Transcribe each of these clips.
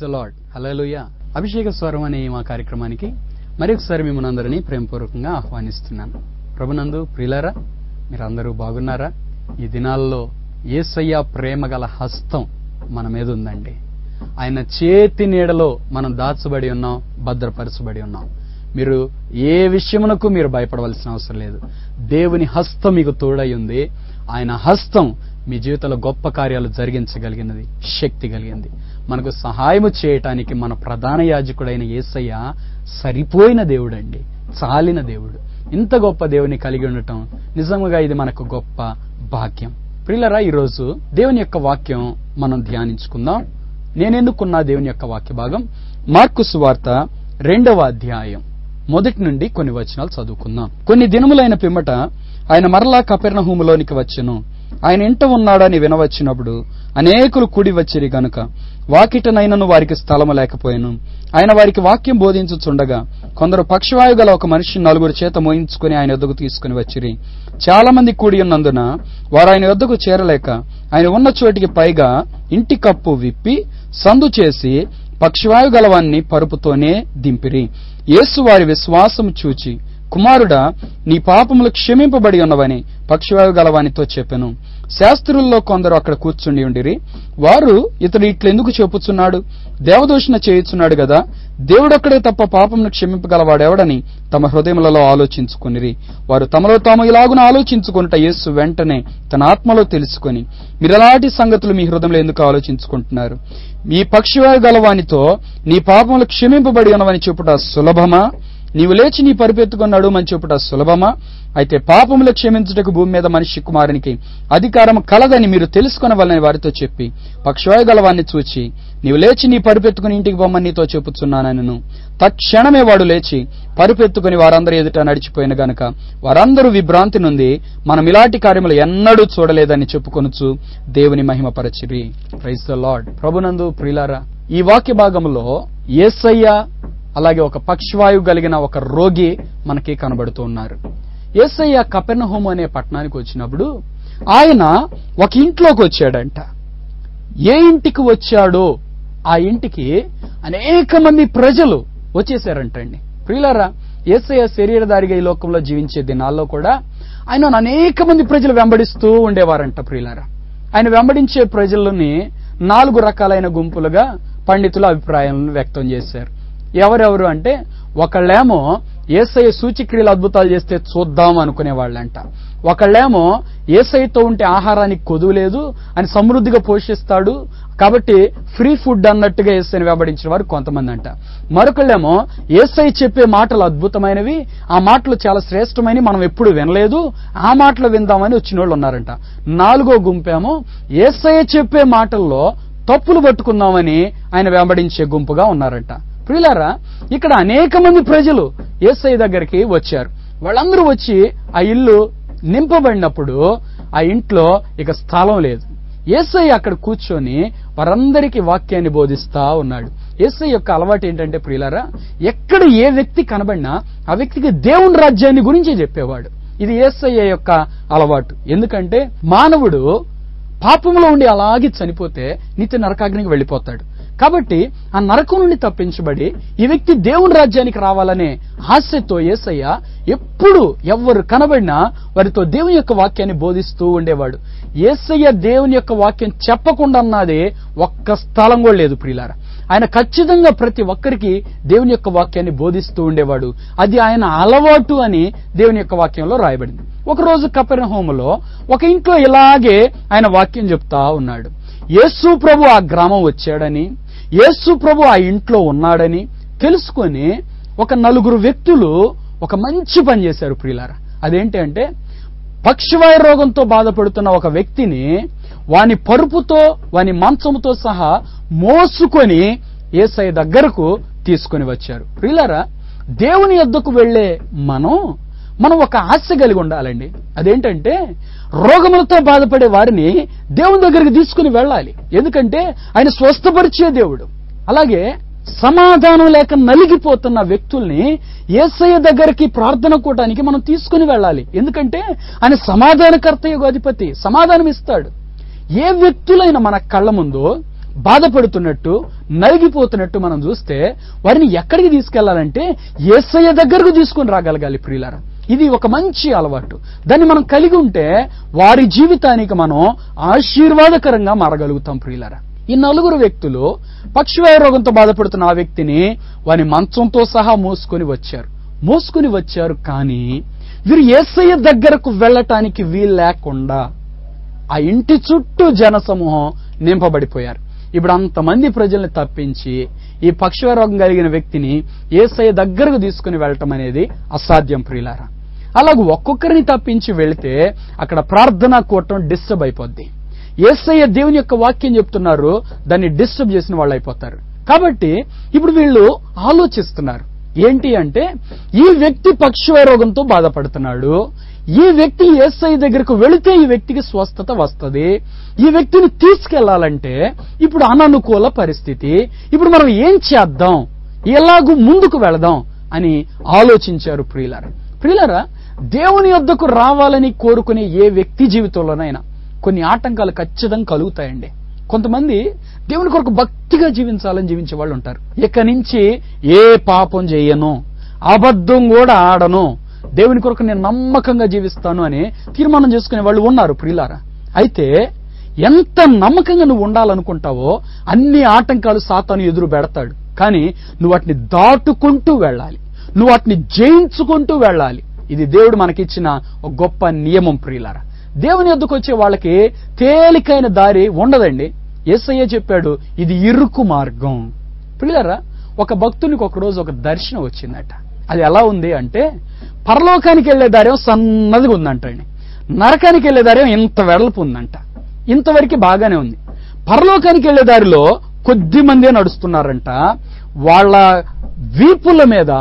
The lord. హల్లెలూయా. అభిషేక స్వరం అనే మా కార్యక్రమానికి మరొకసారి మిమ్మల్ని అందరినీ ప్రేమపూర్వకంగా ఆహ్వానిస్తున్నాను. ప్రభునందు ప్రియులారా, మీరందరూ బాగున్నారా? ఈ దినాల్లో యేసయ్య ప్రేమ గల హస్తం మన మీద ఉందండి. ఆయన చేతి నీడలో మనం దాచబడి ఉన్నాం, భద్రపరచబడి ఉన్నాం. మీరు ఏ విషయమునకు మీరు భయపడవలసిన అవసరం లేదు. దేవుని హస్తం మీకు తోడై ఉంది. ఆయన హస్తం మీ జీవితంలో గొప్ప కార్యాలు జరిగించగలిగినది, శక్తి కలిగింది. మనకు సహాయము చేయటానికి మన ప్రధాన యాజకుడైన యేసయ్య సరిపోయిన దేవుడండి, చాలిన దేవుడు. ఇంత గొప్ప దేవుని కలిగి ఉండటం నిజంగా ఇది మనకు గొప్ప భాగ్యం. ప్రియులారా, ఈరోజు దేవుని యొక్క వాక్యం మనం ధ్యానించుకుందాం. నేనెన్నుకున్న దేవుని యొక్క వాక్య భాగం మార్కు సువార్త 2వ అధ్యాయం 1 నుండి కొన్ని వచనాలు చదువుకుందాం. కొన్ని దినములైన పిమ్మట ఆయన మరలా కపెర్నహూములోనికి వచ్చెను. ఆయన ఇంట ఉన్నాడని వినవచ్చినప్పుడు అనేకులు కూడి వచ్చిరి గనుక వాకిటనైనను వారికి స్థలము లేకపోయాను. ఆయన వారికి వాక్యం బోధించుచుండగా కొందరు పక్షవాయు గల ఒక మనిషి 4 చేత మోయించుకుని ఆయన యొద్దకు తీసుకుని వచ్చిరి. చాలా మంది కూడి ఉన్నందున వారు ఆయన యొద్దకు చేరలేక ఆయన ఉన్న చోటికి పైగా ఇంటి కప్పు విప్పి సందు చేసి పక్షవాయు గలవాన్ని పరుపుతోనే దింపిరి. యేసు వారి విశ్వాసము చూచి, కుమారుడా, నీ పాపములు క్షమింపబడి ఉన్నవని పక్షవాయు గలవానితో చెప్పెను. శాస్త్రుల్లో కొందరు అక్కడ కూర్చుండి ఉండిరి. వారు, ఇతడు ఇట్లెందుకు చెప్పుచున్నాడు? దేవదూషణ చేయుచున్నాడు గదా, దేవుడొక్కడే తప్ప పాపమును క్షమింపగలవాడెవడని తమ హృదయములలో ఆలోచించుకునిరి. వారు తమలో తాము ఇలాగున ఆలోచించుకొనుట యేసు వెంటనే తన ఆత్మలో తెలుసుకొని, మీరెలాంటి సంగతులు మీ హృదయంలో ఎందుకు ఆలోచించుకుంటున్నారు? మీ పక్షవాయు గలవానితో నీ పాపములు క్షమింపబడి ఉన్నవని చెప్పుట సులభమా? నీవు లేచి నీ పరిపెత్తుకున్నాడు అని చెప్పుట సులభమా? అయితే పాపములు క్షమించుటకు భూమి మీద మనిషి కుమారునికి అధికారం కలదని మీరు తెలుసుకొనవలని వారితో చెప్పి పక్షవాయు గలవాన్ని చూచి, నీవు లేచి నీ పరిపెత్తుకుని ఇంటికి బొమ్మని నీతో చెప్పుచున్నానను. తక్షణమే వాడు లేచి పరిపెత్తుకుని వారందరూ ఎదుట నడిచిపోయిన గనుక వారందరూ విభ్రాంతి నుండి మనం ఇలాంటి కార్యములు ఎన్నడూ చూడలేదని చెప్పుకొనుచు దేవుని మహిమపరచిరి. Praise the lord. ప్రభునందు ప్రియులారా, ఈ వాక్య భాగంలో యేసయ్య అలాగే ఒక పక్షవాయువు కలిగిన ఒక రోగి మనకి కనబడుతూ ఉన్నారు. యేసయ్య కపెర్నహూము అనే పట్టణానికి వచ్చినప్పుడు ఆయన ఒక ఇంట్లోకి వచ్చాడంట. ఏ ఇంటికి వచ్చాడో ఆ ఇంటికి అనేక మంది ప్రజలు వచ్చేసారంటండి. ప్రియులారా, యేసయ్య శరీరధారిగా ఈ లోకంలో జీవించే దినాల్లో కూడా ఆయన అనేక మంది ప్రజలు వెంబడిస్తూ ఉండేవారంట. ప్రియులారా, ఆయన వెంబడించే ప్రజలని 4 రకాలైన గుంపులుగా పండితులు అభిప్రాయాలను వ్యక్తం చేశారు. ఎవరెవరు అంటే, ఒకళ్ళేమో యేసయ్య సూచక్రియలు అద్భుతాలు చేస్తే చూద్దాం అనుకునేవాళ్ళంట. ఒకళ్ళేమో యేసయ్యతో ఉంటే ఆహారానికి కొదువు లేదు, అని సమృద్ధిగా పోషిస్తాడు కాబట్టి ఫ్రీ ఫుడ్ అన్నట్టుగా యేసయ్యని వెంబడించిన వారు కొంతమంది అంట. మరొకళ్ళేమో యేసయ్య చెప్పే మాటలు అద్భుతమైనవి, ఆ మాటలు చాలా శ్రేష్టమైనవి, మనం ఎప్పుడు వినలేదు, ఆ మాటలు విందామని వచ్చిన వాళ్ళు ఉన్నారంట. 4వ గుంపేమో యేసయ్య చెప్పే మాటల్లో తప్పులు పట్టుకుందామని ఆయన వెంబడించే గుంపుగా ఉన్నారంట. ప్రియులారా, ఇక్కడ అనేక మంది ప్రజలు యేసయ్య దగ్గరికి వచ్చారు. వాళ్ళందరూ వచ్చి ఆ ఇల్లు నింపబడినప్పుడు ఆ ఇంట్లో ఇక స్థలం లేదు. యేసయ్య అక్కడ కూర్చొని వారందరికీ వాక్యాన్ని బోధిస్తా ఉన్నాడు. యేసయ్య యొక్క అలవాటు ఏంటంటే ప్రియులారా, ఎక్కడ ఏ వ్యక్తి కనబడినా ఆ వ్యక్తికి దేవుని రాజ్యాన్ని గురించి చెప్పేవాడు. ఇది యేసయ్య యొక్క అలవాటు. ఎందుకంటే మానవుడు పాపంలో ఉండి అలాగే చనిపోతే నిత్య నరకాగ్నికి వెళ్ళిపోతాడు. కాబట్టి ఆ నరకం నుండి తప్పించబడి ఈ వ్యక్తి దేవుని రాజ్యానికి రావాలనే ఆశతో యేసయ్య ఎప్పుడు ఎవరు కనబడినా వారితో దేవుని యొక్క వాక్యాన్ని బోధిస్తూ ఉండేవాడు. యేసయ్య దేవుని యొక్క వాక్యం చెప్పకుండా అన్నదే ఒక్క స్థలం కూడా లేదు ప్రియులారా. ఆయన ఖచ్చితంగా ప్రతి ఒక్కరికి దేవుని యొక్క వాక్యాన్ని బోధిస్తూ ఉండేవాడు. అది ఆయన అలవాటు అని దేవుని యొక్క వాక్యంలో రాయబడింది. ఒకరోజు కపెర్నహూములో ఒక ఇంట్లో ఇలాగే ఆయన వాక్యం చెప్తా ఉన్నాడు. యేసు ప్రభు ఆ గ్రామం వచ్చాడని, యేసు ప్రభు ఆ ఇంట్లో ఉన్నాడని తెలుసుకొని ఒక 4 వ్యక్తులు ఒక మంచి పని చేశారు ప్రియులారా. అదేంటి అంటే, పక్షవాయు రోగంతో బాధపడుతున్న ఒక వ్యక్తిని వాని పరుపుతో వాని మంచముతో సహా మోసుకొని యేసయ్య దగ్గరకు తీసుకొని వచ్చారు. ప్రియులారా, దేవుని యొద్దకు వెళ్లే మనం ఒక ఆశ కలిగి ఉండాలండి. అదేంటంటే, రోగములతో బాధపడే వారిని దేవుని దగ్గరికి తీసుకుని వెళ్ళాలి. ఎందుకంటే ఆయన స్వస్థపరిచే దేవుడు. అలాగే సమాధానం లేక నలిగిపోతున్న వ్యక్తుల్ని యేసయ్య దగ్గరికి ప్రార్థన కూటానికి మనం తీసుకుని వెళ్ళాలి. ఎందుకంటే ఆయన సమాధానకర్త యొక్క అధిపతి, సమాధానం ఇస్తాడు. ఏ వ్యక్తులైనా మన కళ్ళ ముందు బాధపడుతున్నట్టు నలిగిపోతున్నట్టు మనం చూస్తే వారిని ఎక్కడికి తీసుకెళ్లాలంటే యేసయ్య దగ్గరకు తీసుకుని రాగలగాలి ప్రియులారా. ఇది ఒక మంచి అలవాటు. దాన్ని మనం కలిగి ఉంటే వారి జీవితానికి మనం ఆశీర్వాదకరంగా మారగలుగుతాం ప్రియులారా. ఈ 4 వ్యక్తులు పక్షవాయు రోగంతో బాధపడుతున్న ఆ వ్యక్తిని వారి మంచంతో సహా మోసుకుని వచ్చారు. కానీ వీరు యేసయ్య దగ్గరకు వెళ్ళటానికి వీలు లేకుండా ఆ ఇంటి చుట్టూ జనసమూహం నింపబడిపోయారు. ఇప్పుడు అంతమంది ప్రజల్ని తప్పించి ఈ పక్షవాయు రోగం కలిగిన వ్యక్తిని యేసయ్య దగ్గరకు తీసుకుని వెళ్ళటం అనేది అసాధ్యం ప్రియులారా. అలాగే ఒక్కొక్కరిని తప్పించి వెళితే అక్కడ ప్రార్థనా కూటం డిస్టర్బ్ అయిపోద్ది. యేసయ్య దేవుని యొక్క వాక్యం చెప్తున్నారు, దాన్ని డిస్టర్బ్ చేసిన వాళ్ళు అయిపోతారు. కాబట్టి ఇప్పుడు వీళ్ళు ఆలోచిస్తున్నారు ఏంటి అంటే, ఈ వ్యక్తి పక్షవాయు రోగంతో బాధపడుతున్నాడు, ఈ వ్యక్తి యేసయ్య దగ్గరకు వెళితే ఈ వ్యక్తికి స్వస్థత వస్తుంది, ఈ వ్యక్తిని తీసుకెళ్లాలంటే ఇప్పుడు అననుకూల పరిస్థితి, ఇప్పుడు మనం ఏం చేద్దాం, ఎలాగూ ముందుకు వెళదాం అని ఆలోచించారు ప్రియులారా. దేవుని యొద్దకు రావాలని కోరుకునే ఏ వ్యక్తి జీవితంలోనైనా కొన్ని ఆటంకాలు ఖచ్చితంగా కలుగుతాయండి. కొంతమంది దేవుని కొరకు భక్తిగా జీవించాలని జీవించే వాళ్ళు ఉంటారు. ఇక నుంచి ఏ పాపం చేయను, అబద్ధం కూడా ఆడను, దేవుని కొరకు నేను నమ్మకంగా జీవిస్తాను అని తీర్మానం చేసుకునే వాళ్ళు ఉన్నారు ప్రియులారా. అయితే ఎంత నమ్మకంగా నువ్వు ఉండాలనుకుంటావో అన్ని ఆటంకాలు సాతాను ఎదురు పెడతాడు. కానీ నువ్వు వాటిని దాటుకుంటూ వెళ్ళాలి, నువ్వు వాటిని జయించుకుంటూ వెళ్ళాలి. ఇది దేవుడు మనకిచ్చిన ఒక గొప్ప నియమం ప్రియులారా. దేవుని యొద్దకు వచ్చే వాళ్ళకి తేలికైన దారి ఉండదండి. యేసయ్య చెప్పాడు, ఇది ఇరుకు మార్గం. ప్రియులారా, ఒక భక్తునికి ఒకరోజు ఒక దర్శనం వచ్చిందట. అది ఎలా ఉంది అంటే, పరలోకానికి వెళ్లే దారేమో సన్నదిగా ఉందంటండి, నరకానికి వెళ్లే దారేమో ఇంత వెడల్పు ఉందంట. ఇంతవరకు బాగానే ఉంది. పరలోకానికి వెళ్లే దారిలో కొద్ది మందే నడుస్తున్నారంట. వాళ్ళ వీపుల మీద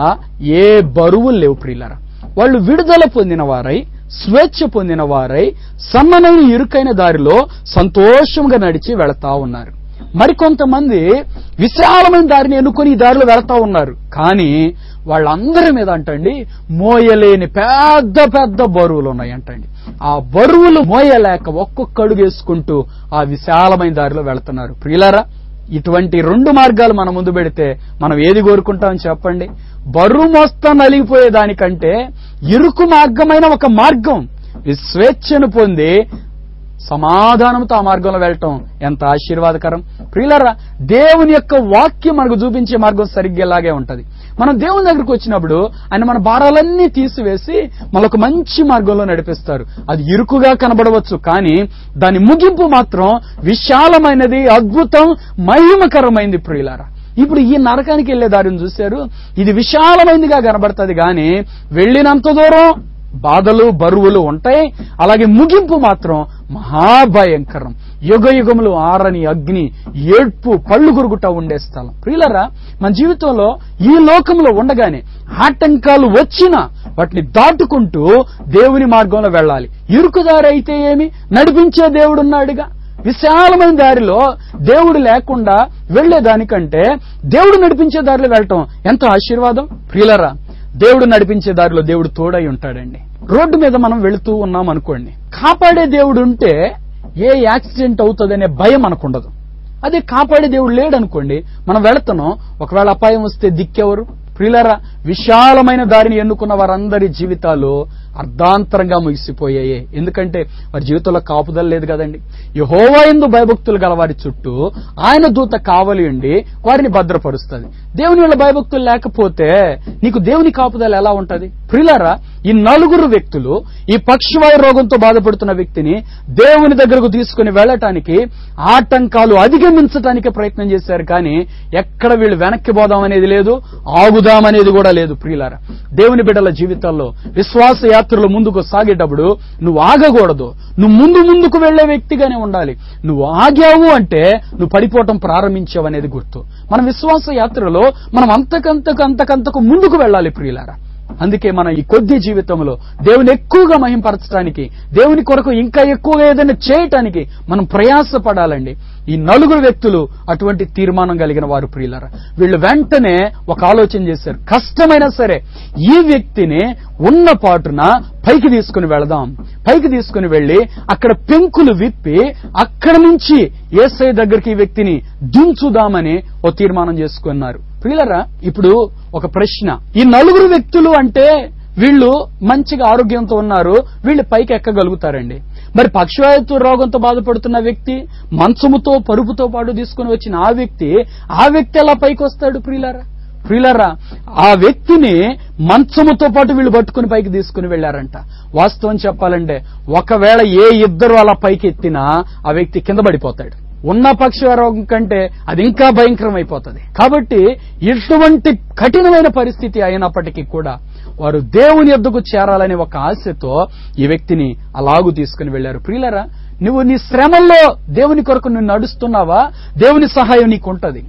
ఏ బరువులు లేవు ప్రియులారా. వాళ్ళు విడుదల పొందిన వారై, స్వేచ్ఛ పొందిన వారై సన్ననైన ఇరుకైన దారిలో సంతోషంగా నడిచి వెళతా ఉన్నారు. మరికొంతమంది విశాలమైన దారిని ఎన్నుకొని ఈ దారిలో వెళతా ఉన్నారు. కానీ వాళ్ళందరి మీద అంటండి మోయలేని పెద్ద పెద్ద బరువులు ఉన్నాయంటండి. ఆ బరువులు మోయలేక ఒక్కొక్క అడుగు వేసుకుంటూ ఆ విశాలమైన దారిలో వెళుతున్నారు. ప్రియులారా, ఇటువంటి 2 మార్గాలు మన ముందు పెడితే మనం ఏది కోరుకుంటామని చెప్పండి? బరువు మోస్తా నలిగిపోయేదానికంటే ఇరుకు మార్గమైన ఒక మార్గం, స్వేచ్ఛను పొంది సమాధానంతో ఆ మార్గంలో వెళ్ళటం ఎంత ఆశీర్వాదకరం. ప్రియులారా, దేవుని యొక్క వాక్యం మనకు చూపించే మార్గం సరిగ్గా ఇలాగే ఉంటది. మనం దేవుని దగ్గరకు వచ్చినప్పుడు ఆయన మన భారాలన్నీ తీసివేసి మనకు మంచి మార్గంలో నడిపిస్తారు. అది ఇరుకుగా కనబడవచ్చు, కానీ దాని ముగింపు మాత్రం విశాలమైనది, అద్భుతం, మహిమకరమైంది. ప్రియులారా, ఇప్పుడు ఈ నరకానికి వెళ్లే దారిని చూశారు, ఇది విశాలమైనదిగా కనబడుతుంది, కానీ వెళ్ళినంత దూరం బాధలు బరువులు ఉంటాయి. అలాగే ముగింపు మాత్రం మహాభయంకరం, యుగ యుగములు ఆరని అగ్ని, ఏడ్పు, పళ్ళు గురుగుట ఉండే స్థలం. ప్రియులారా, మన జీవితంలో ఈ లోకంలో ఉండగానే ఆటంకాలు వచ్చినా వాటిని దాటుకుంటూ దేవుని మార్గంలో వెళ్ళాలి. ఇరుకుదారి అయితే ఏమి, నడిపించే దేవుడున్నాడుగా. విశాలమైన దారిలో దేవుడు లేకుండా వెళ్లేదానికంటే దేవుడు నడిపించే దారిలో వెళ్ళటం ఎంతో ఆశీర్వాదం. ప్రియులారా, దేవుడు నడిపించే దారిలో దేవుడు తోడై ఉంటాడండి. రోడ్డు మీద మనం వెళుతూ ఉన్నాం అనుకోండి, కాపాడే దేవుడు ఉంటే ఏ యాక్సిడెంట్ అవుతుందనే భయం మనకుండదు. అదే కాపాడే దేవుడు లేడనుకోండి, మనం వెళుతున్నాం, ఒకవేళ అపాయం వస్తే దిక్కెవరు? ప్రియులారా, విశాలమైన దారిని ఎన్నుకున్న వారందరి జీవితాలు అర్ధాంతరంగా ముగిసిపోయాయి. ఎందుకంటే వారి జీవితంలో కాపుదల లేదు కదండి. యెహోవా యందు భయభక్తులు గల వారి చుట్టూ ఆయన దూత కావలి ఉండి వారిని భద్రపరుస్తుంది. దేవుని వల్ల భయభక్తులు లేకపోతే నీకు దేవుని కాపుదల ఎలా ఉంటది? ప్రియులారా, ఈ 4 వ్యక్తులు ఈ పక్షవాయు రోగంతో బాధపడుతున్న వ్యక్తిని దేవుని దగ్గరకు తీసుకుని వెళ్ళటానికి ఆటంకాలు అధిగమించడానికి ప్రయత్నం చేశారు. కానీ ఎక్కడ వీళ్ళు వెనక్కి పోదామనేది లేదు, ఆగుదామనేది కూడా లేదు. ప్రియులారా, దేవుని బిడ్డల జీవితాల్లో విశ్వాస యాత్రలో ముందుకు సాగేటప్పుడు నువ్వు ఆగకూడదు, నువ్వు ముందుకు వెళ్లే వ్యక్తిగానే ఉండాలి. నువ్వు ఆగావు అంటే నువ్వు పడిపోవటం ప్రారంభించావు అనేది గుర్తు. మన విశ్వాస యాత్రలో మనం అంతకంతకు ముందుకు వెళ్ళాలి ప్రియులారా. అందుకే మనం ఈ కొద్ది జీవితంలో దేవుని ఎక్కువగా మహింపరచడానికి, దేవుని కొరకు ఇంకా ఎక్కువగా ఏదైనా చేయటానికి మనం ప్రయాసపడాలండి. ఈ 4 వ్యక్తులు అటువంటి తీర్మానం కలిగిన వారు ప్రియులారా. వీళ్ళు వెంటనే ఒక ఆలోచన చేశారు, కష్టమైనా సరే ఈ వ్యక్తిని ఉన్న పాటున పైకి తీసుకుని వెళదాం. పైకి తీసుకుని వెళ్లి అక్కడ పెంకులు విప్పి అక్కడి నుంచి యేసయ్య దగ్గరికి ఈ వ్యక్తిని దించుదామని ఓ తీర్మానం చేసుకున్నారు. ప్రియులారా, ఇప్పుడు ఒక ప్రశ్న, ఈ 4 వ్యక్తులు అంటే వీళ్ళు మంచిగా ఆరోగ్యంతో ఉన్నారు, వీళ్ళు పైకి ఎక్కగలుగుతారండి. మరి పక్షవాయు రోగంతో బాధపడుతున్న వ్యక్తి, మంచముతో పరుపుతో పాటు తీసుకుని వచ్చిన ఆ వ్యక్తి ఎలా పైకి వస్తాడు? ప్రియులారా, ఆ వ్యక్తిని మంచముతో పాటు వీళ్ళు పట్టుకుని పైకి తీసుకుని వెళ్లారంట. వాస్తవం చెప్పాలంటే ఒకవేళ ఏ ఇద్దరు అలా పైకి ఎత్తినా ఆ వ్యక్తి కింద పడిపోతాడు. ఉన్న పక్షవాయు రోగం కంటే అది ఇంకా భయంకరం అయిపోతుంది. కాబట్టి ఇటువంటి కఠినమైన పరిస్థితి అయినప్పటికీ కూడా వారు దేవుని యొద్దకు చేరాలనే ఒక ఆశతో ఈ వ్యక్తిని అలాగూ తీసుకుని వెళ్లారు. ప్రియులారా, నువ్వు నీ శ్రమల్లో దేవుని కొరకు నువ్వు నడుస్తున్నావా? దేవుని సహాయం నీకు ఉంటది.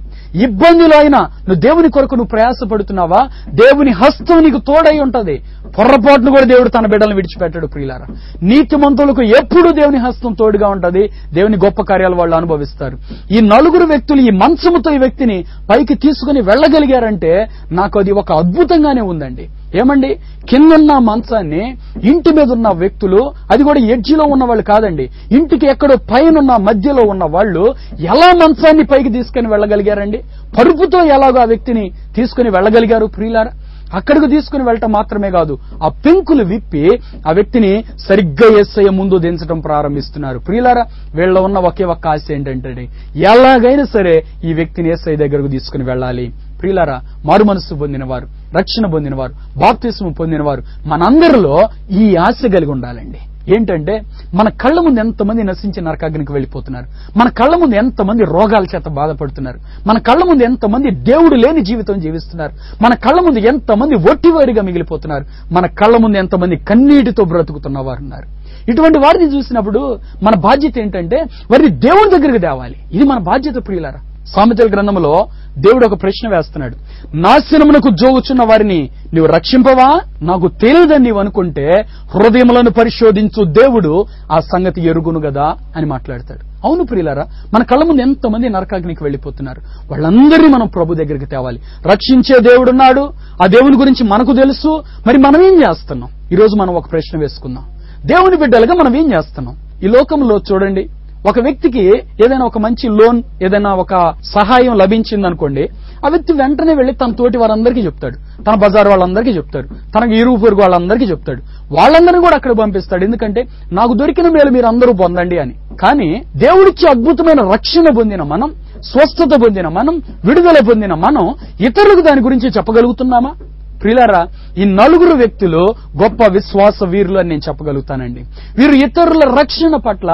ఇబ్బందులు అయినా నువ్వు దేవుని కొరకు నువ్వు ప్రయాసపడుతున్నావా? దేవుని హస్తం నీకు తోడై ఉంటది. పొర్రపాటును కూడా దేవుడు తన బిడ్డలను విడిచిపెట్టాడు. ప్రియులారా, నీతిమంతులకు ఎప్పుడూ దేవుని హస్తం తోడుగా ఉంటది. దేవుని గొప్ప కార్యాలు వాళ్ళు అనుభవిస్తారు. ఈ 4 వ్యక్తులు ఈ మంచముతో ఈ వ్యక్తిని పైకి తీసుకుని వెళ్ళగలిగారంటే నాకు అది ఒక అద్భుతంగానే ఉందండి. ఏమండి, కిందన్న మంచాన్ని ఇంటి మీద ఉన్న వ్యక్తులు, అది కూడా ఎడ్జిలో ఉన్న వాళ్ళు కాదండి, ఇంటికి ఎక్కడో పైన మధ్యలో ఉన్న వాళ్ళు ఎలా మంచాన్ని పైకి తీసుకుని వెళ్ళగలిగారండి? పరుపుతో ఎలాగో ఆ వ్యక్తిని తీసుకుని వెళ్ళగలిగారు. ప్రియులారా, అక్కడికి తీసుకుని వెళ్ళటం మాత్రమే కాదు, ఆ పెంకులు విప్పి ఆ వ్యక్తిని సరిగ్గా యేసయ్య ముందు దించడం ప్రారంభిస్తున్నారు. ప్రియులారా, వీళ్ళ ఉన్న ఒకే ఒక్క ఆశ ఏంటంటే ఎలాగైనా సరే ఈ వ్యక్తిని యేసయ్య దగ్గరకు తీసుకుని వెళ్ళాలి. ప్రియులారా, మారు మనస్సు పొందినవారు, రక్షణ పొందినవారు, బాప్తిస్మం పొందినవారు మనందరిలో ఈ ఆశ కలిగి ఉండాలండి. ఏంటంటే మన కళ్ళ ముందు ఎంతమంది నశించి నరకాగ్నికి వెళ్ళిపోతున్నారు, మన కళ్ళ ముందు ఎంతమంది రోగాల చేత బాధపడుతున్నారు, మన కళ్ళ ముందు ఎంతమంది దేవుడు లేని జీవితం జీవిస్తున్నారు, మన కళ్ళ ముందు ఎంతమంది ఒట్టివారిగా మిగిలిపోతున్నారు, మన కళ్ళ ముందు ఎంతమంది కన్నీటితో బ్రతుకుతున్న వారు ఉన్నారు. ఇటువంటి వారిని చూసినప్పుడు మన బాధ్యత ఏంటంటే వారిని దేవుని దగ్గరికి తేవాలి. ఇది మన బాధ్యత. ప్రియులారా, సామెతల గ్రంథంలో దేవుడు ఒక ప్రశ్న వేస్తున్నాడు, నాశనమునకు జోగుచున్న వారిని నీవు రక్షింపవా? నాకు తెలియదని నీవు అనుకుంటే హృదయములను పరిశోధించు దేవుడు ఆ సంగతి ఎరుగును గదా అని మాట్లాడతాడు. అవును ప్రియులారా, మన కళ్ళ ముందు ఎంతమంది నరకాగ్నికి వెళ్ళిపోతున్నారు, వాళ్ళందరినీ మనం ప్రభు దగ్గరికి తేవాలి. రక్షించే దేవుడున్నాడు, ఆ దేవుని గురించి మనకు తెలుసు. మరి మనం ఏం చేస్తున్నాం? ఈరోజు మనం ఒక ప్రశ్న వేసుకుందాం. దేవుని బిడ్డలుగా మనం ఏం చేస్తున్నాం? ఈ లోకంలో చూడండి, ఒక వ్యక్తికి ఏదైనా ఒక మంచి లోన్, ఏదైనా ఒక సహాయం లభించిందనుకోండి, ఆ వ్యక్తి వెంటనే వెళ్లి తన తోటి వారందరికీ చెప్తాడు, తన బజార్ వాళ్ళందరికీ చెప్తాడు, తనకు ఇరుగు పొరుగు వాళ్ళందరికీ చెప్తాడు, వాళ్ళందరినీ కూడా అక్కడ పంపిస్తాడు. ఎందుకంటే నాకు దొరికిన మేలు మీరు అందరూ పొందండి అని. కానీ దేవుడిచ్చి అద్భుతమైన రక్షణ పొందిన మనం, స్వస్థత పొందిన మనం, విడుదల పొందిన మనం ఇతరులకు దాని గురించి చెప్పగలుగుతున్నామా? ప్రియులారా, ఈ 4 వ్యక్తులు గొప్ప విశ్వాస వీరులు అని నేను చెప్పగలుగుతానండి. వీరు ఇతరుల రక్షణ పట్ల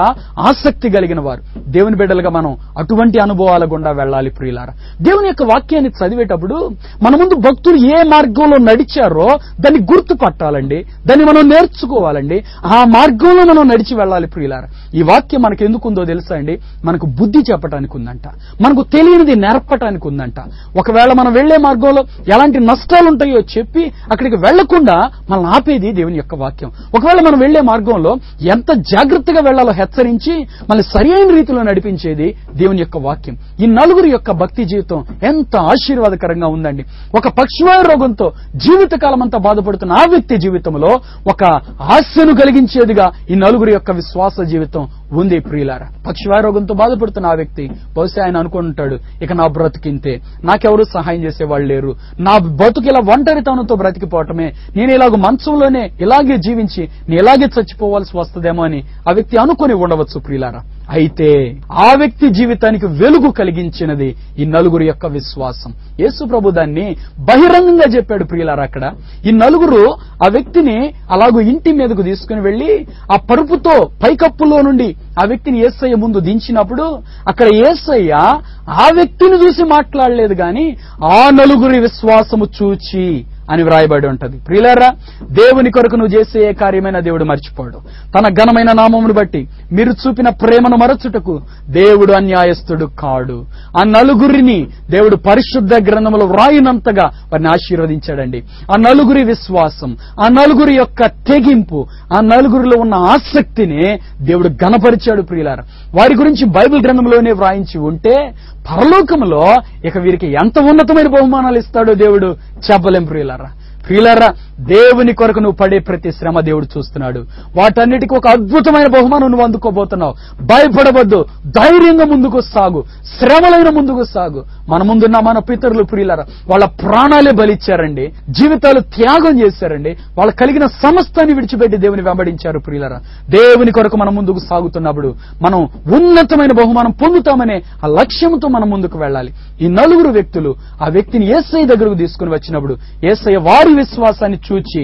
ఆసక్తి కలిగిన వారు. దేవుని బిడ్డలుగా మనం అటువంటి అనుభవాల గుండా వెళ్ళాలి. ప్రియులారా, దేవుని యొక్క వాక్యాన్ని చదివేటప్పుడు మన ముందు భక్తులు ఏ మార్గంలో నడిచారో దాన్ని గుర్తుపట్టాలండి, దాన్ని మనం నేర్చుకోవాలండి, ఆ మార్గంలో మనం నడిచి వెళ్ళాలి. ప్రియులారా, ఈ వాక్యం మనకు ఎందుకు ఉందో తెలుసా అండి? మనకు బుద్ధి చెప్పడానికి ఉందంట, మనకు తెలియనిది నేర్పటానికి ఉందంట. ఒకవేళ మనం వెళ్లే మార్గంలో ఎలాంటి నష్టాలు ఉంటాయో చెప్పి అక్కడికి వెళ్లకుండా మనల్ని ఆపేది దేవుని యొక్క వాక్యం. ఒకవేళ మనం వెళ్లే మార్గంలో ఎంత జాగ్రత్తగా వెళ్లాలో హెచ్చరించి మనల్ని సరైన రీతిలో నడిపించేది దేవుని యొక్క వాక్యం. ఈ 4 యొక్క భక్తి జీవితం ఎంత ఆశీర్వాదకరంగా ఉందండి. ఒక పక్షవాయు రోగంతో జీవితకాలం అంతా బాధపడుతున్న ఆ వ్యక్తి జీవితంలో ఒక ఆశను కలిగించేదిగా ఈ 4 యొక్క విశ్వాస జీవితం ఉంది. ప్రియులారా, పక్షవాయు రోగంతో బాధపడుతున్న ఆ వ్యక్తి బహుశా ఆయన అనుకుంటాడు, ఇక నా బ్రతికింతే, నాకెవరూ సహాయం చేసేవాళ్ళు లేరు, నా బతుకు ఇలా ఒంటరితనంతో బ్రతికిపోవటమే, నేను ఇలాగ మంచంలోనే ఇలాగే జీవించి నేను ఇలాగే చచ్చిపోవాల్సి వస్తుందేమో అని ఆ వ్యక్తి అనుకుని ఉండవచ్చు. ప్రియులారా, అయితే ఆ వ్యక్తి జీవితానికి వెలుగు కలిగించినది ఈ 4 యొక్క విశ్వాసం. యేసు ప్రభు దాన్ని బహిరంగంగా చెప్పాడు. ప్రియులారా, అక్కడ ఈ 4 ఆ వ్యక్తిని అలాగూ ఇంటి మీదకు తీసుకుని వెళ్లి ఆ పరుపుతో పైకప్పులో నుండి ఆ వ్యక్తిని యేసయ్య ముందు దించినప్పుడు అక్కడ యేసయ్య ఆ వ్యక్తిని చూసి మాట్లాడలేదు గాని ఆ 4 విశ్వాసము చూచి అని వ్రాయబడి ఉంటది. ప్రియులారా, దేవుని కొరకు నువ్వు చేసే ఏ కార్యమైనా దేవుడు మర్చిపోడు. తన ఘనమైన నామమును బట్టి మీరు చూపిన ప్రేమను మరచుటకు దేవుడు అన్యాయస్తుడు కాడు. ఆ నలుగురిని దేవుడు పరిశుద్ధ గ్రంథములో వ్రాయినంతగా వారిని ఆశీర్వదించాడండి. ఆ నలుగురి విశ్వాసం, ఆ నలుగురి యొక్క తెగింపు, ఆ నలుగురిలో ఉన్న ఆసక్తిని దేవుడు ఘనపరిచాడు. ప్రియులారా, వారి గురించి బైబిల్ గ్రంథంలోనే వ్రాయించి ఉంటే పరలోకంలో ఇక వీరికి ఎంత ఉన్నతమైన బహుమానాలు ఇస్తాడో దేవుడు చెప్పలేం. ప్రియులారా, దేవుని కొరకు నువ్వు పడే ప్రతి శ్రమ దేవుడు చూస్తున్నాడు. వాటన్నిటికీ ఒక అద్భుతమైన బహుమానం నువ్వు అందుకోబోతున్నావు. భయపడవద్దు, ధైర్యంగా ముందుకు సాగు, శ్రమలైన ముందుకు సాగు. మన ముందున్న మన పితరులు ప్రియులారా, వాళ్ళ ప్రాణాలే బలిచ్చారండి, జీవితాలు త్యాగం చేశారండి. వాళ్ళు కలిగిన సమస్తాన్ని విడిచిపెట్టి దేవుని వెంబడించారు. ప్రియులారా, దేవుని కొరకు మనం ముందుకు సాగుతున్నప్పుడు మనం ఉన్నతమైన బహుమానం పొందుతామనే ఆ లక్ష్యంతో మనం ముందుకు వెళ్ళాలి. ఈ నలుగురు వ్యక్తులు ఆ వ్యక్తిని యేసయ్య దగ్గరకు తీసుకుని వచ్చినప్పుడు యేసయ్య వారి విశ్వాసాన్ని చూచి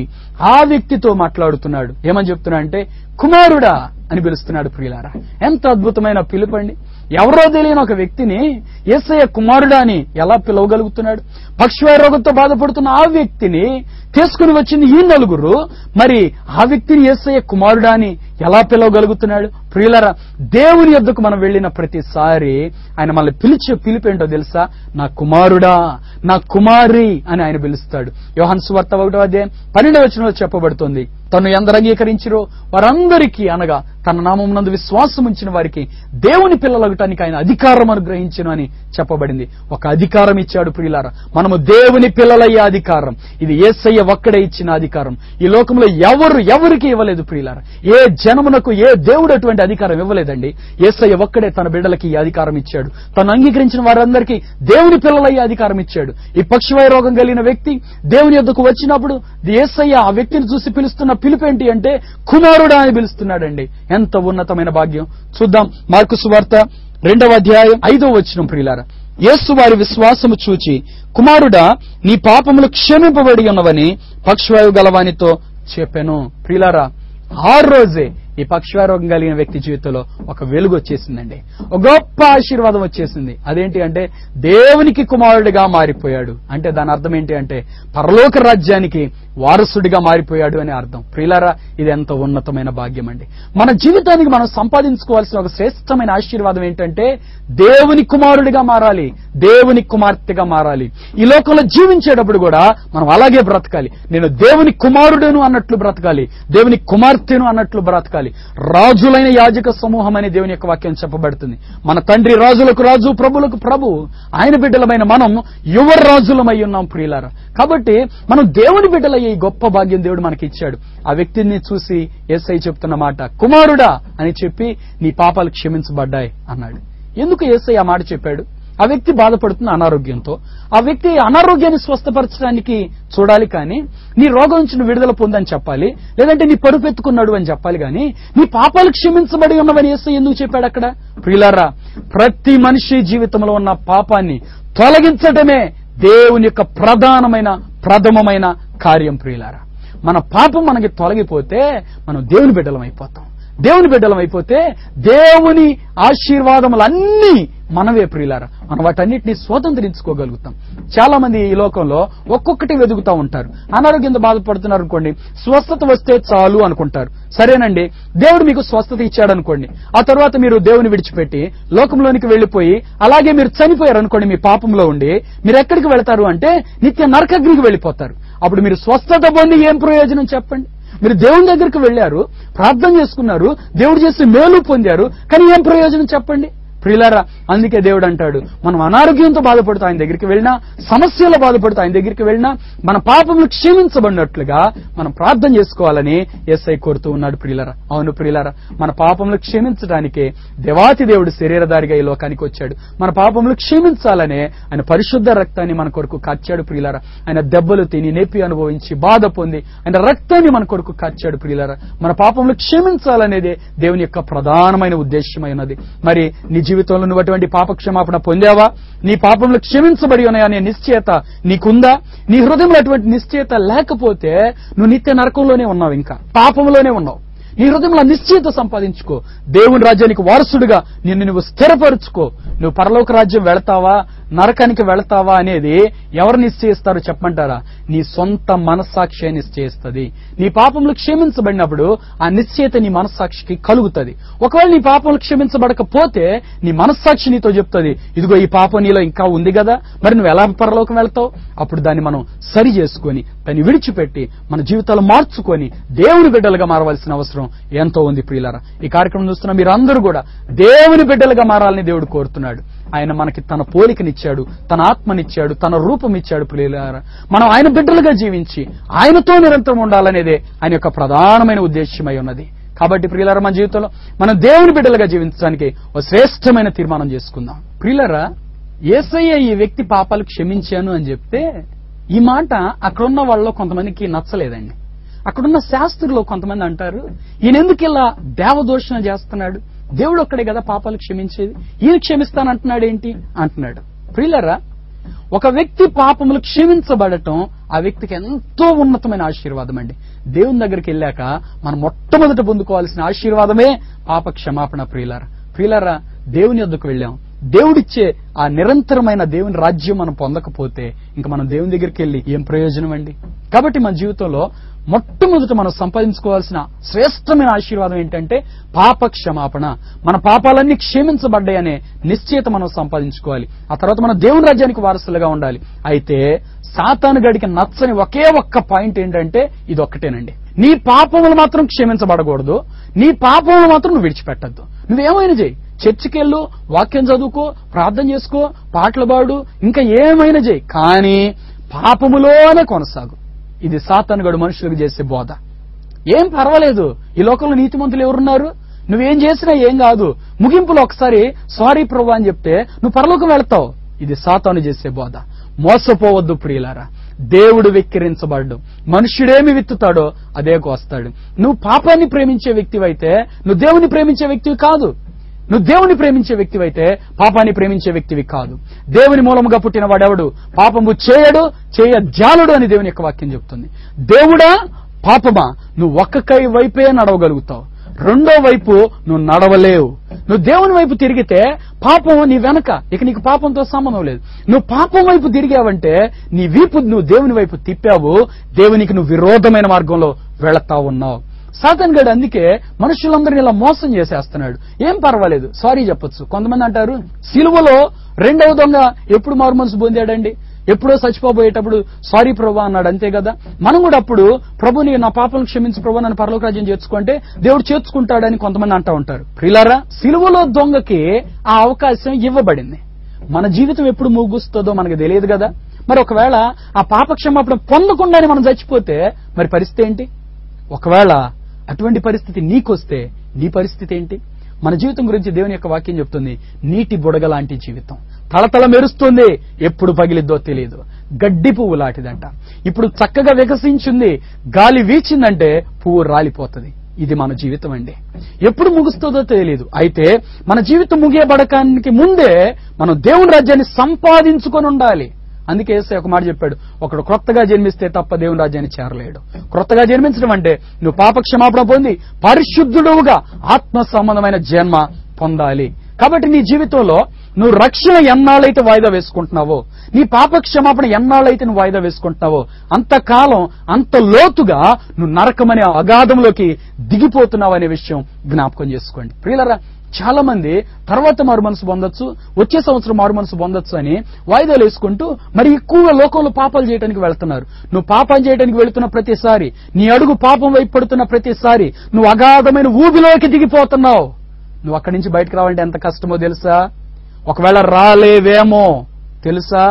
ఆ వ్యక్తితో మాట్లాడుతున్నాడు. ఏమని చెప్తున్నా అంటే, కుమారుడా అని పిలుస్తున్నాడు. ప్రియులారా, ఎంత అద్భుతమైన పిలుపండి. ఎవరో తెలియని ఒక వ్యక్తిని యేసయ్య కుమారుడా అని ఎలా పిలవగలుగుతున్నాడు? పక్షవాయు రోగంతో బాధపడుతున్న ఆ వ్యక్తిని తీసుకుని వచ్చింది ఈ నలుగురు. మరి ఆ వ్యక్తిని యేసయ్య కుమారుడా అని ఎలా పిలవగలుగుతున్నాడు? ప్రియులారా, దేవుని యొద్దకు మనం వెళ్ళిన ప్రతిసారి ఆయన మనల్ని పిలిచే పిలుపేంటో తెలుసా? నా కుమారుడా, నా కుమారి అని ఆయన పిలుస్తాడు. యోహాను సువార్త 1:12 చెప్పబడుతుంది, తను ఎందరు అంగీకరించిరో వారందరికీ, అనగా తన నామమునందు విశ్వాసం ఉంచిన వారికి దేవుని పిల్లలగటానికి ఆయన అధికారం అనుగ్రహించును అని చెప్పబడింది. ఒక అధికారం ఇచ్చాడు. ప్రియులారా, మనము దేవుని పిల్లలయ్యే అధికారం ఇది యేసయ్య ఒక్కడే ఇచ్చిన అధికారం. ఈ లోకంలో ఎవరికి ఇవ్వలేదు. ప్రియులారా, ఏ జనమునకు ఏ దేవుడు అటువంటి అధికారం ఇవ్వలేదండి. యేసయ్య ఒక్కడే తన బిడ్డలకి ఈ అధికారం ఇచ్చాడు. తను అంగీకరించిన వారందరికీ దేవుని పిల్లలయ్యే అధికారం ఇచ్చాడు. ఈ పక్షవాయు రోగం కలిగిన వ్యక్తి దేవుని యొద్దకు వచ్చినప్పుడు యేసయ్య ఆ వ్యక్తిని చూసి పిలుస్తున్న పిలుపేంటి అంటే కుమారుడా అని పిలుస్తున్నాడండి. ఎంత ఉన్నతమైన భాగ్యం. చూద్దాం మార్కు సువార్త 2:5 ప్రియులారా, యేసు వారి విశ్వాసము చూచి, కుమారుడా నీ పాపములు క్షమింపబడి ఉన్నవని పక్షవాయువు గలవానితో చెప్పెను. ప్రియులారా, ఆ రోజే ఈ పక్షవారోగం కలిగిన వ్యక్తి జీవితంలో ఒక వెలుగు వచ్చేసిందండి, ఒక గొప్ప ఆశీర్వాదం వచ్చేసింది. అదేంటి అంటే దేవునికి కుమారుడిగా మారిపోయాడు. అంటే దాని అర్థం ఏంటి అంటే పరలోక రాజ్యానికి వారసుడిగా మారిపోయాడు అని అర్థం. ప్రియులారా, ఇది ఎంత ఉన్నతమైన భాగ్యం అండి. మన జీవితానికి మనం సంపాదించుకోవాల్సిన ఒక శ్రేష్టమైన ఆశీర్వాదం ఏంటంటే దేవుని కుమారుడిగా మారాలి, దేవుని కుమార్తెగా మారాలి. ఈ లోకంలో జీవించేటప్పుడు కూడా మనం అలాగే బ్రతకాలి. నేను దేవుని కుమారుడును అన్నట్లు బ్రతకాలి, దేవుని కుమార్తెను అన్నట్లు బ్రతకాలి. రాజులైన యాజక సమూహం అని దేవుని యొక్క వాక్యం చెప్పబడుతుంది. మన తండ్రి రాజులకు రాజు, ప్రభులకు ప్రభు. ఆయన బిడ్డలమైన మనం యువరాజులమై ఉన్నాం. ప్రియులారా, కాబట్టి మనం దేవుని బిడ్డలయ్యే ఈ గొప్ప భాగ్యం దేవుడు మనకి ఇచ్చాడు. ఆ వ్యక్తిని చూసి యేసయ్య చెప్తున్న మాట, కుమారుడా అని చెప్పి నీ పాపాలు క్షమించబడ్డాయి అన్నాడు. ఎందుకు యేసయ్య ఆ మాట చెప్పాడు? ఆ వ్యక్తి బాధపడుతున్న అనారోగ్యంతో, ఆ వ్యక్తి అనారోగ్యాన్ని స్వస్థపరచడానికి చూడాలి, కానీ నీ రోగం నుంచి నువ్వు విడుదల పొందని చెప్పాలి, లేదంటే నీ పరుపెత్తుకున్నాడు అని చెప్పాలి. కానీ నీ పాపాలు క్షమించబడి ఉన్నవని యేసయ్య ఎందుకు చెప్పాడు అక్కడ? ప్రియులారా, ప్రతి మనిషి జీవితంలో ఉన్న పాపాన్ని తొలగించటమే దేవుని యొక్క ప్రథమమైన కార్యం. ప్రియులారా, మన పాపం మనకి తొలగిపోతే మనం దేవుని బిడ్డలం అయిపోతాం. దేవుని బిడ్డలం అయిపోతే దేవుని ఆశీర్వాదములన్నీ మనవే. ప్రియులారా, మనం వాటన్నిటిని స్వతంత్రించుకోగలుగుతాం. చాలా మంది ఈ లోకంలో ఒక్కొక్కటి వెతుకుతూ ఉంటారు. అనారోగ్యంతో బాధపడుతున్నారు అనుకోండి, స్వస్థత వస్తే చాలు అనుకుంటారు. సరేనండి, దేవుడు మీకు స్వస్థత ఇచ్చాడు అనుకోండి, ఆ తర్వాత మీరు దేవుని విడిచిపెట్టి లోకంలోనికి వెళ్లిపోయి అలాగే మీరు చనిపోయారు అనుకోండి, మీ పాపంలో ఉండి మీరు ఎక్కడికి వెళ్తారు అంటే నిత్య నరకగ్నికి వెళ్లిపోతారు. అప్పుడు మీరు స్వస్థత పొంది ఏం ప్రయోజనం చెప్పండి? మీరు దేవుని దగ్గరికి వెళ్లారు, ప్రార్థన చేసుకున్నారు, దేవుడు చేసి మేలు పొందారు, కానీ ఏం ప్రయోజనం చెప్పండి? ప్రియులారా, అందుకే దేవుడు అంటాడు, మనం అనారోగ్యంతో బాధపడుతూ ఆయన దగ్గరికి వెళ్ళినా, సమస్యలు బాధపడుతూ ఆయన దగ్గరికి వెళ్ళినా మన పాపములు క్షమించబడినట్లుగా మనం ప్రార్థన చేసుకోవాలని యేసయ్య కోరుతూ ఉన్నాడు. ప్రియులారా, అవును ప్రియులారా, మన పాపములు క్షమించడానికే దేవాతి దేవుడు శరీరధారిగా ఈ లోకానికి వచ్చాడు. మన పాపములు క్షమించాలనే ఆయన పరిశుద్ధ రక్తాన్ని మన కొరకు కార్చాడు. ప్రియులారా, ఆయన దెబ్బలు తిని నొప్పి అనుభవించి బాధ పొంది ఆయన రక్తాన్ని మన కొరకు కార్చాడు. ప్రియులారా, మన పాపములు క్షమించాలనేదే దేవుని యొక్క ప్రధానమైన ఉద్దేశమైనది. మరి నీ జీవితంలో నువ్వు అటువంటి పాపక్షమాపణ పొందావా? నీ పాపములు క్షమించబడి ఉన్నాయనే నిశ్చయత నీకుందా? నీ హృదయంలో అటువంటి నిశ్చయత లేకపోతే నువ్వు నిత్య నరకంలోనే ఉన్నావు, ఇంకా పాపంలోనే ఉన్నావు. నీ హృదయంలో నిశ్చయత సంపాదించుకో, దేవుని రాజ్యానికి వారసుడిగా నిన్ను నువ్వు స్థిరపరుచుకో. నువ్వు పరలోక రాజ్యం వెళతావా నరకానికి వెళతావా అనేది ఎవరు నిశ్చయిస్తారో చెప్పమంటారా? నీ సొంత మనస్సాక్షి నిశ్చయిస్తుంది. నీ పాపములు క్షమించబడినప్పుడు ఆ నిశ్చయిత నీ మనస్సాక్షికి కలుగుతుంది. ఒకవేళ నీ పాపములు క్షమించబడకపోతే నీ మనస్సాక్షి నీతో చెప్తుంది, ఇదిగో ఈ పాపం నీలో ఇంకా ఉంది కదా, మరి నువ్వు ఎలా పరలోకం వెళ్తావు? అప్పుడు దాన్ని మనం సరి చేసుకొని దాన్ని విడిచిపెట్టి మన జీవితాలు మార్చుకొని దేవుని బిడ్డలుగా మారవలసిన అవసరం ఎంతో ఉంది ప్రియులారా. ఈ కార్యక్రమం చూస్తున్న మీరందరూ కూడా దేవుని బిడ్డలుగా మారాలని దేవుడు కోరుతున్నాడు. ఆయన మనకి తన పోలికనిచ్చాడు, తన ఆత్మనిచ్చాడు, తన రూపం ఇచ్చాడు ప్రియులారా. మనం ఆయన బిడ్డలుగా జీవించి ఆయనతో నిరంతరం ఉండాలనేదే ఆయన యొక్క ప్రధానమైన ఉద్దేశ్యమై ఉన్నది. కాబట్టి ప్రియులారా, మన జీవితంలో మనం దేవుని బిడ్డలుగా జీవించడానికి ఒక శ్రేష్టమైన తీర్మానం చేసుకుందాం. ప్రియులారా, యేసయ్య ఈ వ్యక్తి పాపాలు క్షమించాను అని చెప్తే ఈ మాట అక్కడున్న వాళ్ళలో కొంతమందికి నచ్చలేదండి. అక్కడున్న శాస్త్రులు కొంతమంది అంటారు, ఈయన ఎందుకు ఇలా దేవదూషణ చేస్తున్నాడు? దేవుడు ఒక్కడే కదా పాపాలు క్షమించేది, ఈయన క్షమిస్తానంటున్నాడు ఏంటి అంటున్నాడు. ప్రియులారా, ఒక వ్యక్తి పాపములు క్షమించబడటం ఆ వ్యక్తికి ఎంతో ఉన్నతమైన ఆశీర్వాదం అండి. దేవుని దగ్గరికి వెళ్ళాక మనం మొట్టమొదట పొందుకోవాల్సిన ఆశీర్వాదమే పాప క్షమాపణ. ప్రియులారా, దేవుని వద్దకు వెళ్ళాం, దేవుడిచ్చే ఆ నిరంతరమైన దేవుని రాజ్యం మనం పొందకపోతే ఇంకా మనం దేవుని దగ్గరికి వెళ్ళి ఏం ప్రయోజనం అండి? కాబట్టి మన జీవితంలో మొట్టమొదట మనం సంపాదించుకోవాల్సిన శ్రేష్టమైన ఆశీర్వాదం ఏంటంటే పాప క్షమాపణ. మన పాపాలన్నీ క్షమించబడ్డాయనే నిశ్చయిత మనం సంపాదించుకోవాలి. ఆ తర్వాత మనం దేవుని రాజ్యానికి వారసులుగా ఉండాలి. అయితే సాతాను గడికి నచ్చని ఒకే ఒక్క పాయింట్ ఏంటంటే ఇది ఒక్కటేనండి, నీ పాపములు మాత్రం క్షమించబడకూడదు, నీ పాపములు మాత్రం నువ్వు విడిచిపెట్టద్దు. నువ్వేమైనా చేయి, చర్చికెళ్ళు, వాక్యం చదువుకో, ప్రార్థన చేసుకో, పాటలు పాడు, ఇంకా ఏమైనా చేయి, కానీ పాపములోనే కొనసాగు. ఇది సాతానుగాడు మనుషులకు చేసే బోధ. ఏం పర్వాలేదు, ఈ లోకంలో నీతిమంతులు ఎవరున్నారు, నువ్వేం చేసినా ఏం కాదు, ముగింపులో ఒకసారి సారీ ప్రభు అని చెప్తే నువ్వు పరలోకం వెళ్తావు. ఇది సాతాను చేసే బోధ. మోసపోవద్దు ప్రియులారా, దేవుడు వెక్కిరించబడ్డు, మనుష్యుడేమి విత్తుతాడో అదే కోస్తాడు. నువ్వు పాపాన్ని ప్రేమించే వ్యక్తివైతే నువ్వు దేవుని ప్రేమించే వ్యక్తివి కాదు. నువ్వు దేవుని ప్రేమించే వ్యక్తివైతే పాపాన్ని ప్రేమించే వ్యక్తివి కాదు. దేవుని మూలముగా పుట్టిన వాడెవడు పాపము చేయడు, చేయజాలడు అని దేవుని యొక్క వాక్యం చెప్తుంది. దేవుడా పాపమా, నువ్వు ఒక్క వైపే నడవగలుగుతావు, రెండో వైపు నువ్వు నడవలేవు. నువ్వు దేవుని వైపు తిరిగితే పాపం నీ వెనక, ఇక నీకు పాపంతో సంబంధం లేదు. నువ్వు పాపం వైపు తిరిగావంటే నీ వీపు నువ్వు దేవుని వైపు తిప్పావు, దేవునికి నువ్వు విరోధమైన మార్గంలో వెళతా ఉన్నావు. సాతాను గడు అందుకే మనుషులందరినీ ఇలా మోసం చేసేస్తున్నాడు. ఏం పర్వాలేదు, సారీ చెప్పొచ్చు. కొంతమంది అంటారు, సిలువలో రెండవ దొంగ ఎప్పుడు మారు మనసు పొందాడండి, ఎప్పుడో చచ్చిపోబోయేటప్పుడు సారీ ప్రభు అన్నాడు, అంతే కదా. మనం కూడా అప్పుడు ప్రభుని నా పాపం క్షమించు ప్రభు, నన్ను పరలోక రాజ్యం చేర్చుకుంటే దేవుడు చేర్చుకుంటాడని కొంతమంది అంటూ ఉంటారు. ప్రియులారా, సిలువలో దొంగకి ఆ అవకాశం ఇవ్వబడింది. మన జీవితం ఎప్పుడు ముగుస్తుందో మనకు తెలియదు కదా. మరి ఒకవేళ ఆ పాప క్షమాపణ పొందకుండానే మనం చచ్చిపోతే మరి పరిస్థితి ఏంటి? ఒకవేళ అటువంటి పరిస్థితి నీకొస్తే నీ పరిస్థితి ఏంటి? మన జీవితం గురించి దేవుని యొక్క వాక్యం చెప్తుంది, నీటి బుడగ లాంటి జీవితం, తళతళ మెరుస్తుంది, ఎప్పుడు పగిలిద్దో తెలియదు, గడ్డి పువ్వు లాంటిదంట. ఇప్పుడు చక్కగా వికసించింది, గాలి వీచిందంటే పువ్వు రాలిపోతుంది. ఇది మన జీవితం అండి, ఎప్పుడు ముగుస్తుందో తెలియదు. అయితే మన జీవితం ముగియబడకానికి ముందే మనం దేవుని రాజ్యాన్ని సంపాదించుకొని ఉండాలి. అందుకే యేసయ్య ఒక మాట చెప్పాడు, ఒకడు క్రొత్తగా జన్మిస్తే తప్ప దేవుని రాజ్యాన్ని చేరలేడు. క్రొత్తగా జన్మించడం అంటే నువ్వు పాప క్షమాపణ పొంది పరిశుద్ధుడుగా ఆత్మ సంబంధమైన జన్మ పొందాలి. కాబట్టి నీ జీవితంలో నువ్వు రక్షణ ఎన్నాళ్ళైతే వాయిదా వేసుకుంటున్నావో, నీ పాప క్షమాపణ ఎన్నాళ్ళైతే నువ్వు వాయిదా వేసుకుంటున్నావో అంతకాలం అంత లోతుగా నువ్వు నరకమనే అగాధంలోకి దిగిపోతున్నావు అనే విషయం జ్ఞాపకం చేసుకోండి. ప్రియులారా, చాలా మంది తర్వాత మారు మనసు పొందొచ్చు, వచ్చే సంవత్సరం మారు మనసు పొందొచ్చు అని వాయిదాలు వేసుకుంటూ మరి ఎక్కువగా లోకంలో పాపాలు చేయడానికి వెళ్తున్నారు. నువ్వు పాపం చేయడానికి వెళుతున్న ప్రతిసారి, నీ అడుగు పాపం వైపు పడుతున్న ప్రతిసారి నువ్వు అగాధమైన ఊబిలోకి దిగిపోతున్నావు. నువ్వు అక్కడి నుంచి బయటకు రావాలంటే ఎంత కష్టమో తెలుసా? ఒకవేళ రాలేవేమో తెలుసా?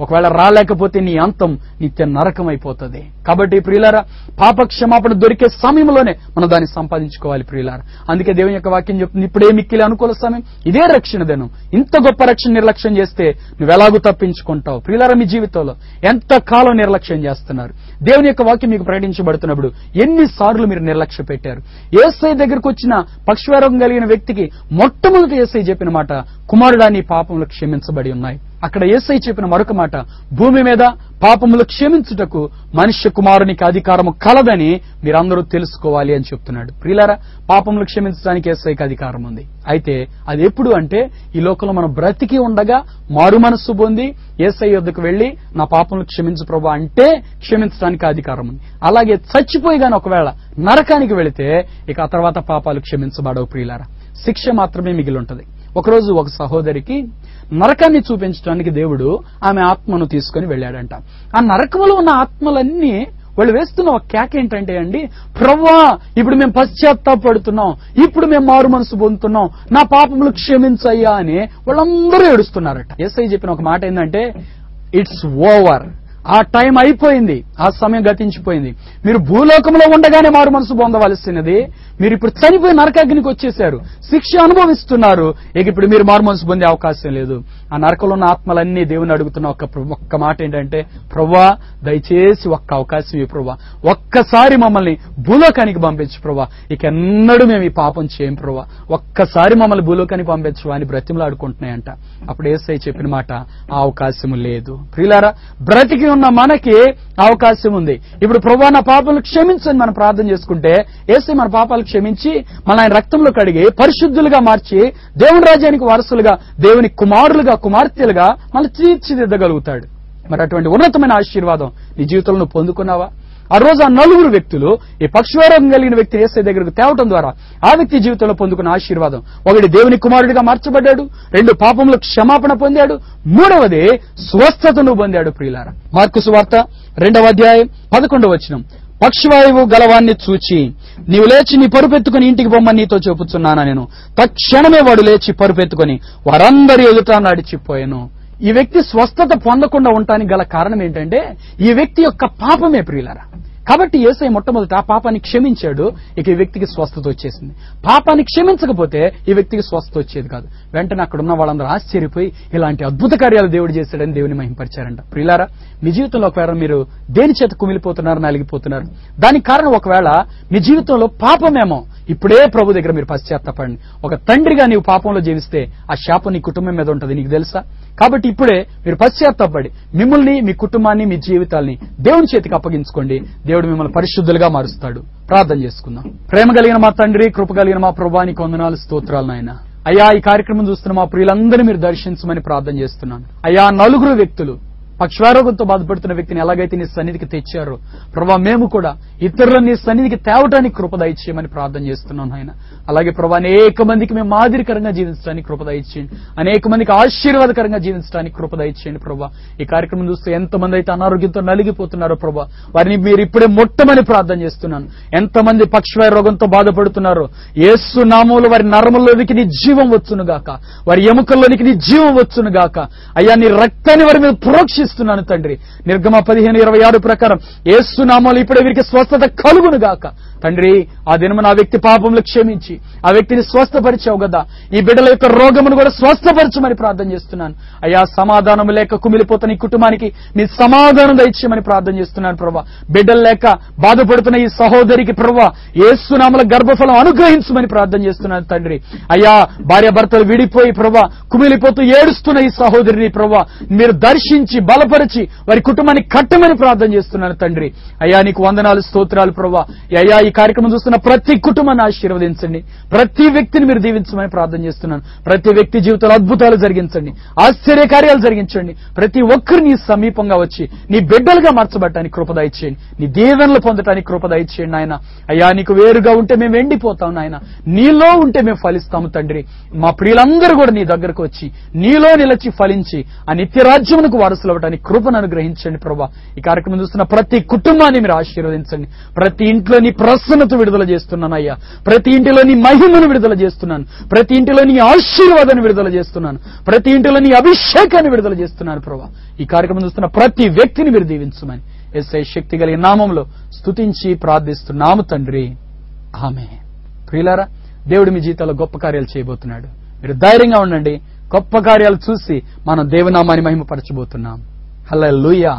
ఒకవేళ రాలేకపోతే నీ అంతం నిత్య నరకం అయిపోతుంది. కాబట్టి ప్రియులారా, పాప క్షమాపణ దొరికే సమయంలోనే మనం దాన్ని సంపాదించుకోవాలి ప్రియులారా. అందుకే దేవుని యొక్క వాక్యం చెప్తుంది, ఇప్పుడే మిక్కిలి అనుకూల సమయం, ఇదే రక్షణ దినం. ఇంత గొప్ప రక్షణ నిర్లక్ష్యం చేస్తే నువ్వెలాగూ తప్పించుకుంటావు. ప్రియులారా, మీ జీవితంలో ఎంత కాలం నిర్లక్ష్యం చేస్తున్నారు? దేవుని యొక్క వాక్యం మీకు ప్రకటించబడుతున్నప్పుడు ఎన్నిసార్లు మీరు నిర్లక్ష్య పెట్టారు? యేసయ్య దగ్గరకు వచ్చిన పక్షవారోగం కలిగిన వ్యక్తికి మొట్టమొదటి యేసయ్య చెప్పిన మాట, కుమారుడా నీ పాపములు క్షమించబడి ఉన్నాయి. అక్కడ యేసయ్య చెప్పిన మరొక మాట, భూమి మీద పాపములు క్షమించుటకు మనుష్య కుమారునికి అధికారము కలదని మీరందరూ తెలుసుకోవాలి అని చెప్తున్నాడు. ప్రియులారా, పాపములు క్షమించడానికి యేసయ్యకి అధికారం ఉంది. అయితే అది ఎప్పుడు అంటే ఈ లోకంలో మనం బ్రతికి ఉండగా మారు మనస్సు పొంది యేసయ్య యొద్దకు వెళ్లి నా పాపములు క్షమించు ప్రభువా అంటే క్షమించడానికి అధికారం ఉంది. అలాగే చచ్చిపోయి గాని ఒకవేళ నరకానికి వెళితే ఇక ఆ తర్వాత పాపాలు క్షమించబడవు. ప్రియులారా, శిక్ష మాత్రమే మిగిలి ఉంటది. ఒకరోజు ఒక సహోదరికి నరకాన్ని చూపించడానికి దేవుడు ఆమె ఆత్మను తీసుకుని వెళ్ళాడంట. ఆ నరకంలో ఉన్న ఆత్మలన్నీ వాళ్ళు వేస్తున్న ఒక కేక ఏంటంటే అండి, ప్రభువా ఇప్పుడు మేము పశ్చాత్తాపడుతున్నాం, ఇప్పుడు మేము మారు మనసు పొందుతున్నాం, నా పాపములు క్షమించయ్యా అని వాళ్ళందరూ ఏడుస్తున్నారట. యేసయ్య చెప్పిన ఒక మాట ఏంటంటే, ఇట్స్ ఓవర్, ఆ టైం అయిపోయింది, ఆ సమయం గతించిపోయింది. మీరు భూలోకంలో ఉండగానే మారు మనసు పొందవలసినది, మీరు ఇప్పుడు చనిపోయి నరకాగ్నికి వచ్చేశారు, శిక్ష అనుభవిస్తున్నారు. ఇక ఇప్పుడు మీరు మారు మనసు పొందే అవకాశం లేదు. ఆ నరకంలో ఉన్న ఆత్మలన్నీ దేవుని అడుగుతున్న ఒక్క మాట ఏంటంటే, ప్రభువా దయచేసి ఒక్క అవకాశం ఇవ్వు ప్రభువా, ఒక్కసారి మమ్మల్ని భూలోకానికి పంపించు ప్రభువా, ఇక ఎన్నడూ మేము ఈ పాపం చేయం ప్రభువా, ఒక్కసారి మమ్మల్ని భూలోకానికి పంపించు అని బ్రతిమలాడుకుంటున్నాయంట. అప్పుడు యేసయ్య చెప్పిన మాట, ఆ అవకాశం లేదు. ప్రియులారా, బ్రతికి ఉన్న మనకి అవకాశం ఉంది. ఇప్పుడు ప్రభువా నా పాపాలు క్షమించని మనం ప్రార్థన చేసుకుంటే యేసయ్య మన పాపాలు క్షమించి మన ఆయన రక్తంలో కడిగి పరిశుద్ధులుగా మార్చి దేవుని రాజ్యానికి వారసులుగా, దేవుని కుమారులుగా కుమార్తెలుగా మళ్ళీ తీర్చిదిద్దగలుగుతాడు. మరి అటువంటి ఉన్నతమైన ఆశీర్వాదం నీ జీవితంలో నువ్వు పొందుకున్నావా? ఆ రోజు ఆ 4 వ్యక్తులు ఈ పక్షవారోగం కలిగిన వ్యక్తి యేసయ్య దగ్గరకు తేవటం ద్వారా ఆ వ్యక్తి జీవితంలో పొందుకున్న ఆశీర్వాదం, 1 దేవుని కుమారుడిగా మార్చబడ్డాడు, 2 పాపములు క్షమాపణ పొందాడు, 3వది స్వస్థతను పొందాడు. ప్రియులారా, మార్కు సువార్త 2వ అధ్యాయం 11వ వచనం, పక్షవాయువు గలవాన్ని చూచి నీవు లేచి నీ పరుపెత్తుకుని ఇంటికి పొమ్మని నీతో చెప్పుచున్నానా నేను. తక్షణమే వాడు లేచి పరుపెత్తుకుని వారందరి ఎదుట నడిచిపోయాను. ఈ వ్యక్తి స్వస్థత పొందకుండా ఉండటానికి గల కారణం ఏంటంటే ఈ వ్యక్తి యొక్క పాపమే. ప్రియులారా, కాబట్టి యేసయ్య మొట్టమొదట ఆ పాపాన్ని క్షమించాడు. ఇక ఈ వ్యక్తికి స్వస్థత వచ్చేసింది. పాపాన్ని క్షమించకపోతే ఈ వ్యక్తికి స్వస్థత వచ్చేది కాదు. వెంటనే అక్కడ ఉన్న వాళ్ళందరూ ఆశ్చర్యపోయి ఇలాంటి అద్భుత కార్యాలు దేవుడు చేశాడని దేవుని మహింపరిచారంట. ప్రియులారా, మీ జీవితంలో ఒకవేళ మీరు దేని చేత కుమిలిపోతున్నారు, నలిగిపోతున్నారు, దానికి కారణం ఒకవేళ మీ జీవితంలో పాపమేమో, ఇప్పుడే ప్రభు దగ్గర మీరు పశ్చాత్తాపడండి. ఒక తండ్రిగా నీవు పాపంలో జీవిస్తే ఆ శాపం నీ కుటుంబం మీద ఉంటుంది, నీకు తెలుసా? కాబట్టి ఇప్పుడే మీరు పశ్చాత్తాపడి మిమ్మల్ని, మీ కుటుంబాన్ని, మీ జీవితాల్ని దేవుని చేతికి అప్పగించుకోండి. దేవుడు మిమ్మల్ని పరిశుద్ధులుగా మారుస్తాడు. ప్రార్థన చేసుకుందాం. ప్రేమ కలిగిన మా తండ్రి, కృప కలిగిన మా ప్రభువానికి వందనాలు, స్తోత్రాలు నాయన. అయ్యా, ఈ కార్యక్రమం చూస్తున్న మా ప్రియులందరినీ మీరు దర్శించమని ప్రార్థన చేస్తున్నాను. అయ్యా, 4 వ్యక్తులు పక్షవారోగంతో బాధపడుతున్న వ్యక్తిని ఎలాగైతే నీ సన్నిధికి తెచ్చారో ప్రభా, మేము కూడా ఇతరులను నీ సన్నిధికి తేవటానికి కృప దయచేయమని ప్రార్థన చేస్తున్నాను ఆయన. అలాగే ప్రభా, అనేక మందికి మేము మాదిరికరంగా జీవించడానికి కృప దయచేయండి, అనేక మందికి ఆశీర్వాదకరంగా జీవించడానికి కృప దయచేయండి ప్రభా. ఈ కార్యక్రమం చూస్తే ఎంతమంది అయితే అనారోగ్యంతో నలిగిపోతున్నారో ప్రభా, వారిని మీరు ఇప్పుడే ముట్టమని ప్రార్థన చేస్తున్నాను. ఎంతమంది పక్షవాయు రోగంతో బాధపడుతున్నారో యేసు నామములో వారి నరముల్లోనికి నీ జీవం వచ్చును గాక, వారి ఎముకల్లోనికి నీ జీవం వచ్చును గాక. అయ్యా, నీ రక్తాన్ని వారి మీద ప్రోక్షిస్తున్నాను తండ్రి. నిర్గమ 15:26 ప్రకారం యేసు నామములో ఇప్పుడే వీరికి స్వస్థత కలుగును గాక. తండ్రి, ఆ దినమున ఆ వ్యక్తి పాపములు క్షమించి ఆ వ్యక్తిని స్వస్థపరిచావు కదా, ఈ బిడ్డల యొక్క రోగమును కూడా స్వస్థపరచమని ప్రార్థన చేస్తున్నాను. అయ్యా, సమాధానం లేక కుమిలిపోతున్న ఈ కుటుంబానికి మీ సమాధానం దయచేయమని ప్రార్థన చేస్తున్నాను ప్రభా. బిడ్డలు లేక బాధపడుతున్న ఈ సహోదరికి ప్రభా, యేసు నామములో గర్భఫలం అనుగ్రహించమని ప్రార్థన చేస్తున్నాను తండ్రి. అయ్యా, భార్య భర్తలు విడిపోయి ప్రభా కుమిలిపోతూ ఏడుస్తున్న ఈ సహోదరిని ప్రభా మీరు దర్శించి బలపరిచి వారి కుటుంబాన్ని కట్టమని ప్రార్థన చేస్తున్నాను తండ్రి. అయ్యా, నీకు వందనాలు, స్తోత్రాలు ప్రభా. అయ్యా, ఈ కార్యక్రమం చూస్తున్న ప్రతి కుటుంబాన్ని ఆశీర్వదించండి, ప్రతి వ్యక్తిని మీరు దీవించమని ప్రార్థన చేస్తున్నాను. ప్రతి వ్యక్తి జీవితంలో అద్భుతాలు జరిగించండి, ఆశ్చర్య కార్యాలు జరిగించండి. ప్రతి ఒక్కరిని సమీపంగా వచ్చి నీ బిడ్డలుగా మార్చబడటానికి కృప దయచేయండి, నీ దీవెనలు పొందటానికి కృప దయచేయండి నాయన. అయ్యా, నీకు వేరుగా ఉంటే మేము ఎండిపోతాం నాయన, నీలో ఉంటే మేము ఫలిస్తాము తండ్రి. మా ప్రియులందరూ కూడా నీ దగ్గరకు వచ్చి నీలో నిలిచి ఫలించి ఆ నిత్య రాజ్యమునకు వారసులు అవ్వడానికి కృపను అనుగ్రహించండి ప్రభా. ఈ కార్యక్రమం చూస్తున్న ప్రతి కుటుంబాన్ని మీరు ఆశీర్వదించండి. ప్రతి ఇంట్లో నీ ప్రసన్నత విడుదల చేస్తున్నాను అయ్యా, ప్రతి ఇంటిలో నీ మహిమను విడుదల చేస్తున్నాను, ప్రతి ఇంటిలో నీ ఆశీర్వాదాన్ని విడుదల చేస్తున్నాను, ప్రతి ఇంటిలో నీ అభిషేకాన్ని విడుదల చేస్తున్నాను ప్రభా. ఈ కార్యక్రమం చూస్తున్న ప్రతి వ్యక్తిని మీరు దీవించమని యేసయ్య శక్తి కలిగిన నామంలో స్తుతించి ప్రార్థిస్తున్నాము తండ్రి, ఆమేన్. ప్రియులారా, దేవుడు మీ జీవితాల్లో గొప్ప కార్యాలు చేయబోతున్నాడు. మీరు ధైర్యంగా ఉండండి. గొప్ప కార్యాలు చూసి మనం దేవునామాన్ని మహిమపరచబోతున్నాం. హల్లెలూయా.